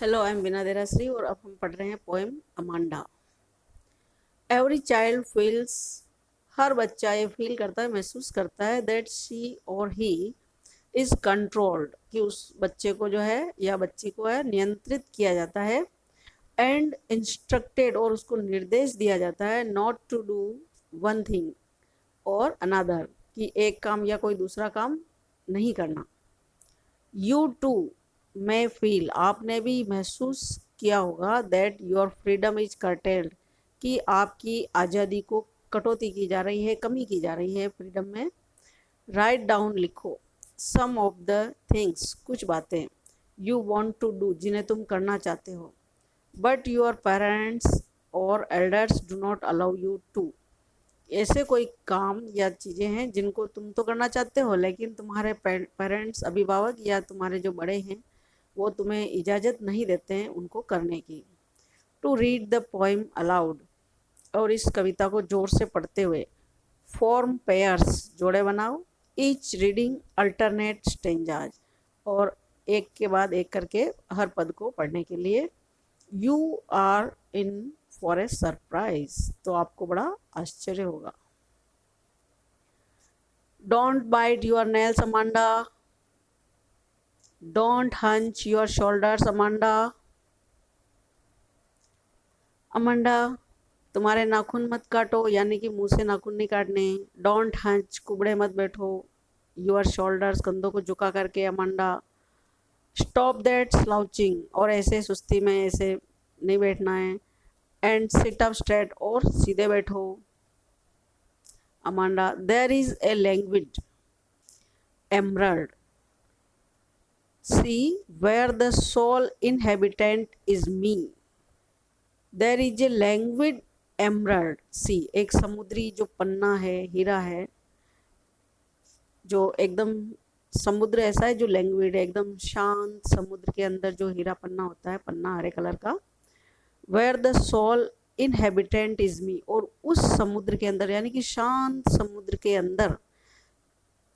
Hello, I am बीना देराश्री और अब हम पढ़ रहे हैं poem Amanda. Every child feels, हर बच्चा ये फील करता है, महसूस करता है दैट शी और ही इज कंट्रोल्ड, कि उस बच्चे को जो है या बच्ची को है नियंत्रित किया जाता है। एंड इंस्ट्रक्टेड, और उसको निर्देश दिया जाता है, not to do one thing और अनदर, कि एक काम या कोई दूसरा काम नहीं करना। यू टू may फील, आपने भी महसूस किया होगा, that your freedom is curtailed, कि आपकी आज़ादी को कटौती की जा रही है, कमी की जा रही है फ्रीडम में। राइट डाउन, लिखो, सम ऑफ द थिंग्स, कुछ बातें, यू वॉन्ट टू डू, जिन्हें तुम करना चाहते हो, बट योर पेरेंट्स और elders do not allow you to, ऐसे कोई काम या चीज़ें हैं जिनको तुम तो करना चाहते हो लेकिन तुम्हारे पेरेंट्स, अभिभावक या तुम्हारे जो बड़े हैं वो तुम्हें इजाज़त नहीं देते हैं उनको करने की। To read the poem aloud, और इस कविता को जोर से पढ़ते हुए। फॉर्म पेयर्स, जोड़े बनाओ। ईच रीडिंग अल्टरनेट स्टेंजाज, और एक के बाद एक करके हर पद को पढ़ने के लिए। You are in for a surprise, तो आपको बड़ा आश्चर्य होगा। Don't bite your nails Amanda, don't hunch your shoulders Amanda. Amanda, तुम्हारे नाखून मत काटो, यानी कि मुंह से नाखून नहीं काटने। डोंट हंच, कुबड़े मत बैठो। योर शोल्डर्स, कंधों को झुका करके। अमांडा, स्टॉप दैट स्लाउचिंग, और ऐसे सुस्ती में ऐसे नहीं बैठना है। एंड सिट अप स्ट्रेट, और सीधे बैठो। Amanda, there is a language emerald, sea where the sole inhabitant is me. There is a language emerald sea, एक समुद्री जो पन्ना है, हीरा है, जो एकदम समुद्र ऐसा है जो लैंग्वेज है, एकदम शांत समुद्र के अंदर जो हीरा पन्ना होता है, पन्ना हरे कलर का। Where the sole inhabitant is me, और उस समुद्र के अंदर, यानी कि शांत समुद्र के अंदर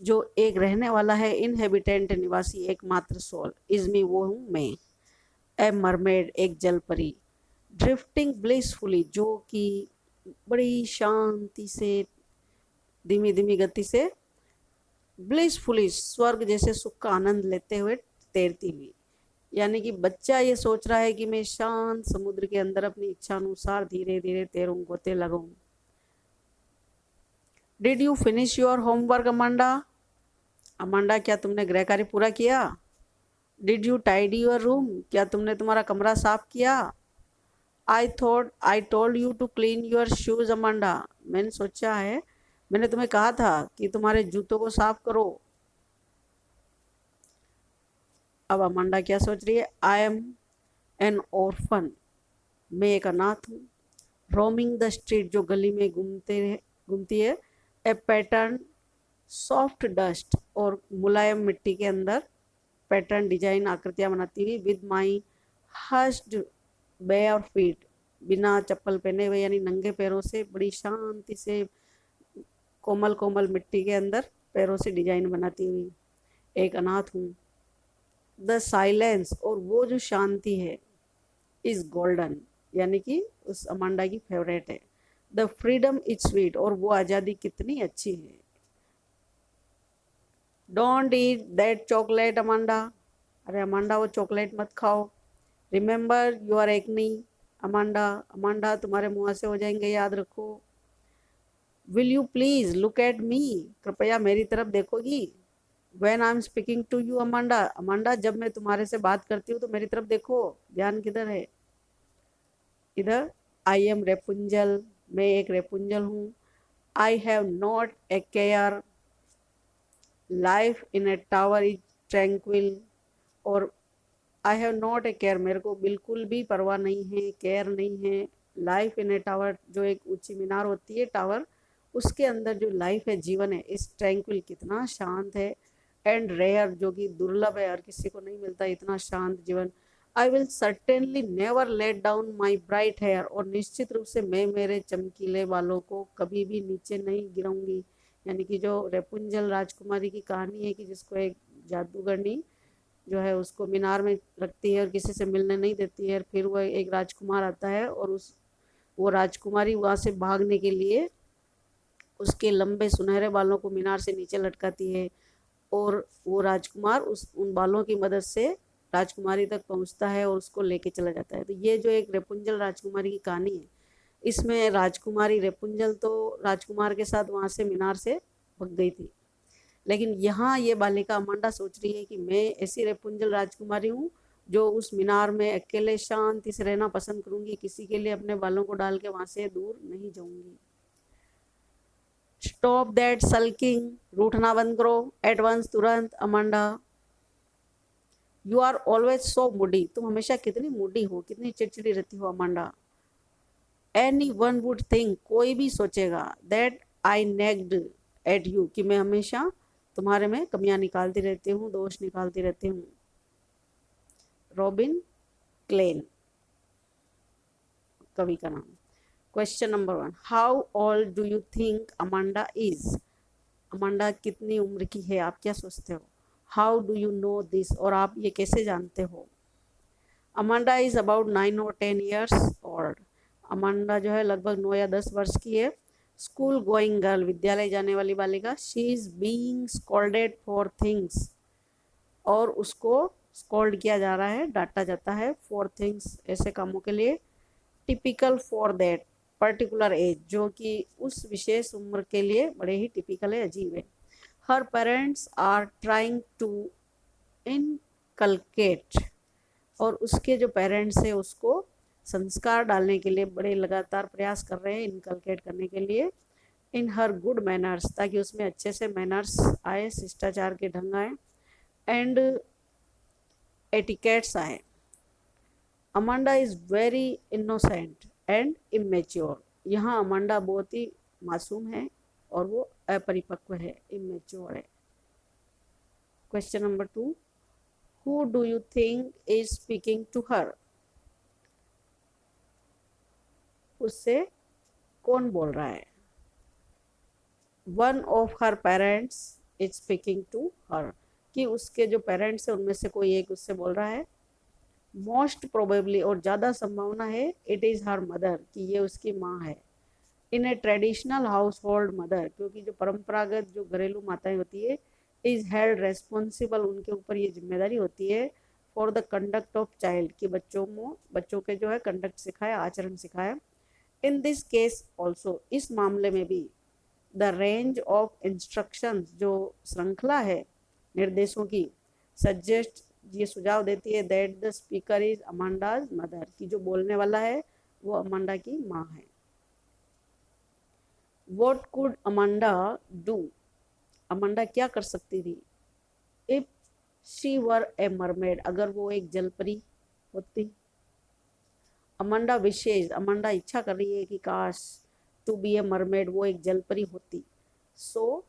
जो एक रहने वाला है, इनहेबिटेंट निवासी, एकमात्र सोल, इज मी, वो हूँ मैं। ए मरमेड, एक जल परी। ड्रिफ्टिंग ब्लिसफुली, जो कि बड़ी शांति से, धीमी धीमी गति से, ब्लिसफुली, स्वर्ग जैसे सुख का आनंद लेते हुए तैरती हुई। यानी कि बच्चा ये सोच रहा है कि मैं शांत समुद्र के अंदर अपनी इच्छा अनुसार धीरे धीरे तैरूं, गोते लगाऊं। Did you finish your homework Amanda, Amanda क्या तुमने गृह कार्य पूरा किया। Did you tidy your room, क्या तुमने तुम्हारा कमरा साफ किया। I thought I told you to clean your shoes Amanda, मैंने सोचा है, मैंने तुम्हें कहा था कि तुम्हारे जूतों को साफ करो। अब अमांडा क्या सोच रही है, आई एम एन ऑर्फन, मैं एक अनाथ हूँ। रोमिंग द स्ट्रीट, जो गली में घूमती है। ए पैटर्न सॉफ्ट डस्ट, और मुलायम मिट्टी के अंदर पैटर्न, डिजाइन, आकृतियाँ बनाती हुई। विद माई हस्ड बेयर फीट, बिना चप्पल पहने हुए, यानी नंगे पैरों से, बड़ी शांति से कोमल कोमल मिट्टी के अंदर पैरों से डिजाइन बनाती हुई एक अनाथ हूँ। द साइलेंस, और वो जो शांति है, इज गोल्डन, यानी कि उस अमांडा की फेवरेट है। द फ्रीडम इज स्वीट, और वो आज़ादी कितनी अच्छी है। Don't eat that chocolate Amanda, अरे अमांडा वो चॉकलेट मत खाओ। Remember you are acne Amanda, Amanda तुम्हारे मुँह से हो जाएंगे, याद रखो। Will you please look at me, कृपया मेरी तरफ देखोगी। When I am speaking to you Amanda, Amanda जब मैं तुम्हारे से बात करती हूँ तो मेरी तरफ देखो, ध्यान किधर है, इधर। आई एम रेपुंजल, मैं एक रेपुंजल हूँ। I have not a care, life in a tower is tranquil, और I have not a care, मेरे को बिल्कुल भी परवाह नहीं है, केयर नहीं है। लाइफ इन ए टावर, जो एक ऊंची मीनार होती है, टावर, उसके अंदर जो लाइफ है, जीवन है, इस ट्रैंक्विल, कितना शांत है। एंड रेयर, जो कि दुर्लभ है, हर किसी को नहीं मिलता इतना शांत जीवन। I will certainly never let down my bright hair, और निश्चित रूप से मैं मेरे चमकीले बालों को कभी भी नीचे नहीं गिराऊंगी। यानी कि जो रेपुंजल राजकुमारी की कहानी है, कि जिसको एक जादूगरनी जो है उसको मीनार में रखती है और किसी से मिलने नहीं देती है। फिर वह एक राजकुमार आता है और वो राजकुमारी वहाँ से भागने के लिए उसके लंबे सुनहरे बालों को मीनार से नीचे लटकाती है और वो राजकुमार उन बालों की मदद से राजकुमारी तक पहुंचता है और उसको लेके चला जाता है। तो ये जो एक रेपुंजल राजकुमारी की कहानी है, इसमें राजकुमारी रेपुंजल तो राजकुमार के साथ वहां से मीनार से भाग गई थी, लेकिन यहाँ ये बालिका अमांडा सोच रही है कि मैं ऐसी रेपुंजल राजकुमारी हूँ जो उस मीनार में अकेले शांति से रहना पसंद करूंगी, किसी के लिए अपने बालों को डाल के वहां से दूर नहीं जाऊंगी। स्टॉप दैट सल्किंग, रूठना बंद करो एडवांस, तुरंत। Amanda, you are always so moody, तुम हमेशा कितनी मूडी हो, कितनी चिड़चिड़ी रहती हो Amanda. Anyone would think, कोई भी सोचेगा, that I nagged at you, कि मैं हमेशा तुम्हारे में कमियां निकालती रहती हूँ, दोष निकालती रहती हूँ। रॉबिन क्लेन कवि का नाम। Question number 1, how old do you think Amanda is, Amanda कितनी उम्र की है, आप क्या सोचते हो? How do you know this, और आप ये कैसे जानते हो? अमांडा इज अबाउट 9 और 10 ईयर्स ओल्ड, अमांडा जो है लगभग 9 या 10 वर्ष की है। स्कूल गोइंग गर्ल, विद्यालय जाने वाली बालिका। She is being scolded for things, और उसको स्कॉल्ड किया जा रहा है, डांटा जाता है, फॉर थिंग्स, ऐसे कामों के लिए। Typical for that particular age, जो कि उस विशेष उम्र के लिए बड़े ही टिपिकल है, अजीब है। हर parents are trying to inculcate, और उसके जो पेरेंट्स है उसको संस्कार डालने के लिए बड़े लगातार प्रयास कर रहे हैं, इनकलकेट करने के लिए। इन हर गुड मैनर्स, ताकि उसमें अच्छे से मैनर्स आए, शिष्टाचार के ढंग आए, एंड एटिकेट्स आए। Amanda is very innocent and immature, यहाँ अमांडा बहुत ही मासूम है और वो अपरिपक्व है, इमेच्योर है। Question number 2, who do you think is speaking to her, उससे कौन बोल रहा है? One of her parents is speaking to her, कि उसके जो पेरेंट्स हैं उनमें से कोई एक उससे बोल रहा है। मोस्ट प्रोबेबली, और ज़्यादा संभावना है, इट इज़ हर मदर, कि ये उसकी माँ है। In a traditional household mother, क्योंकि जो परंपरागत जो घरेलू माताएं होती है, इज हेल्ड रेस्पॉन्सिबल, उनके ऊपर ये जिम्मेदारी होती है, for the conduct of child, कि बच्चों के जो है कंडक्ट सिखाया, आचरण सिखाया। इन दिस केस ऑल्सो, इस मामले में भी, द रेंज ऑफ इंस्ट्रक्शंस, जो श्रृंखला है निर्देशों की, सजेस्ट, ये सुझाव देती है, that the speaker is Amanda's mother, की जो बोलने वाला है वो अमांडा की माँ है। What could Amanda do, Amanda क्या कर सकती थी? If she were A mermaid, अगर वो एक जलपरी होती। अमांडा विशेष, अमांडा इच्छा कर रही है कि काश टू बी ए मरमेड, वो एक जलपरी होती। सो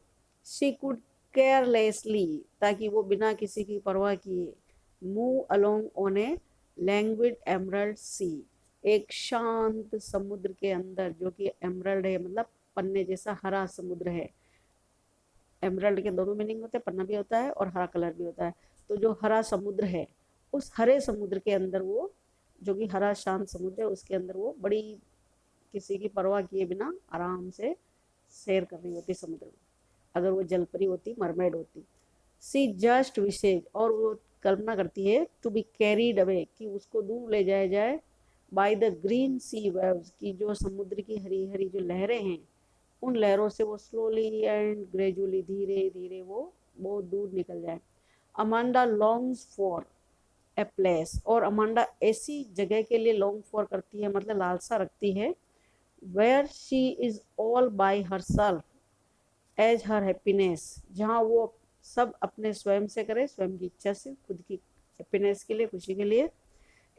शी कुड केयरलेसली, ताकि वो बिना किसी की परवाह किए, move along on a languid emerald sea, एक शांत समुद्र के अंदर, जो कि एमरल्ड है मतलब पन्ने जैसा हरा समुद्र है। एमरल्ड के दोनों मीनिंग होते हैं, पन्ना भी होता है और हरा कलर भी होता है। तो जो हरा समुद्र है, उस हरे समुद्र के अंदर वो, जो कि हरा शांत समुद्र है, उसके अंदर वो बड़ी किसी की परवाह किए बिना आराम से सैर कर रही होती समुद्र में, अगर वो जलपरी होती, मरमेड होती। सी जस्ट विशेज, और वो कल्पना करती है, टू बी कैरीड अवे, कि उसको दूर ले जाया जाए, by the green sea waves, की जो समुद्र की हरी हरी जो लहरें हैं, उन लहरों से वो स्लोली एंड ग्रेजुअली, धीरे धीरे वो बहुत दूर निकल जाए। Amanda longs for a place, और अमांडा ऐसी जगह के लिए लॉन्ग फॉर करती है, मतलब लालसा रखती है, where she is all by herself as her happiness, जहाँ वो सब अपने स्वयं से करे, स्वयं की इच्छा से, खुद की हैप्पीनेस के लिए, खुशी के लिए।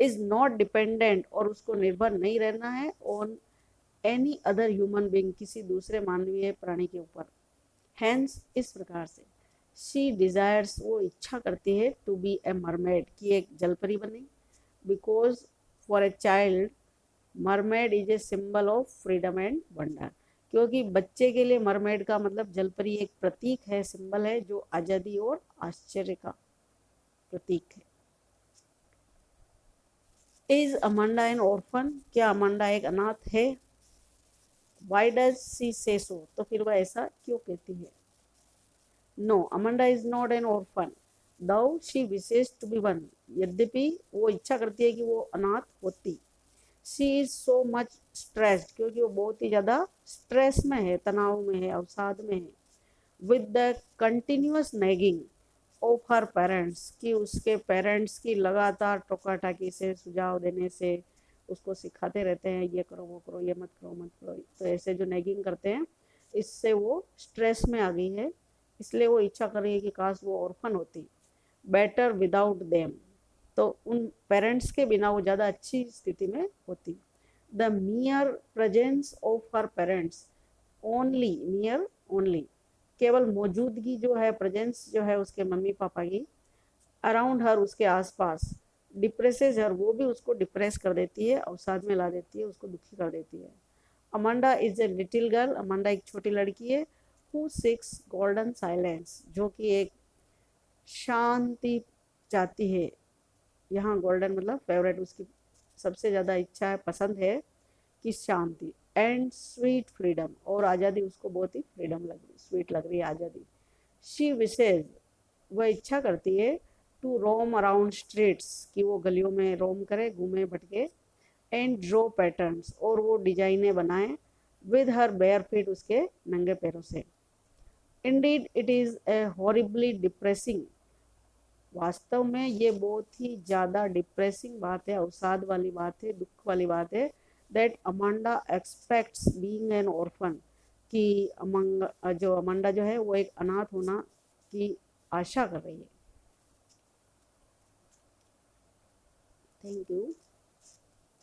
इज नॉट डिपेंडेंट, और उसको निर्भर नहीं रहना है, on any other human being, किसी दूसरे मानवीय प्राणी के ऊपर। हैंस, इस प्रकार से, शी डिजायर्स, वो इच्छा करती है, टू बी ए मरमेड, की एक जलपरी बने। Because for a child mermaid is a symbol of freedom and wonder, क्योंकि बच्चे के लिए मरमेड का मतलब जलपरी एक प्रतीक है, सिंबल है, जो आज़ादी और आश्चर्य का प्रतीक है। इज अमांडा एन ऑर्फन, क्या अमांडा एक अनाथ है? वाई डज सी से सो, तो फिर वह ऐसा क्यों कहती है? No, Amanda is not an orphan though she wishes to be one, यद्यपि वो इच्छा करती है कि वो अनाथ होती। She is so much stressed, क्योंकि वो बहुत ही ज्यादा स्ट्रेस में है, तनाव में है, अवसाद में है। With the continuous nagging of her parents, कि उसके पेरेंट्स की लगातार टोका टाकी से, सुझाव देने से, उसको सिखाते रहते हैं ये करो वो करो, ये मत करो मत करो, तो ऐसे जो नेगिंग करते हैं इससे वो स्ट्रेस में आ गई है, इसलिए वो इच्छा कर रही है कि काश वो ऑर्फन होती, बेटर विदाउट देम, तो उन पेरेंट्स के बिना वो ज़्यादा अच्छी स्थिति में होती। The मियर presence of her parents only, मियर only, केवल मौजूदगी जो है, प्रेजेंस जो है उसके मम्मी पापा की अराउंड हर, उसके आसपास, डिप्रेसेज हर, वो भी उसको डिप्रेस कर देती है, अवसाद में ला देती है, उसको दुखी कर देती है। Amanda is a little girl, Amanda एक छोटी लड़की है, हु सिक्स गोल्डन साइलेंस, जो कि एक शांति चाहती है। यहाँ गोल्डन मतलब फेवरेट, उसकी सबसे ज़्यादा इच्छा है, पसंद है कि शांति, एंड स्वीट फ्रीडम, और आज़ादी, उसको बहुत ही फ्रीडम लग रही, स्वीट लग रही है आज़ादी। शी विशेज, वह इच्छा करती है, टू रोम अराउंड स्ट्रीट्स, कि वो गलियों में रोम करे, घूमे भटके, एंड ड्रॉ पैटर्न्स, और वो डिजाइनें बनाए, विद हर बेयर फीट, उसके नंगे पैरों से। Indeed it is a horribly depressing, वास्तव में ये बहुत ही ज़्यादा डिप्रेसिंग बात है, अवसाद वाली बात है, दुख वाली बात है, that Amanda aspects being an orphan, कि जो अमांडा जो है वो एक अनाथ होना की आशा कर रही है। Thank you.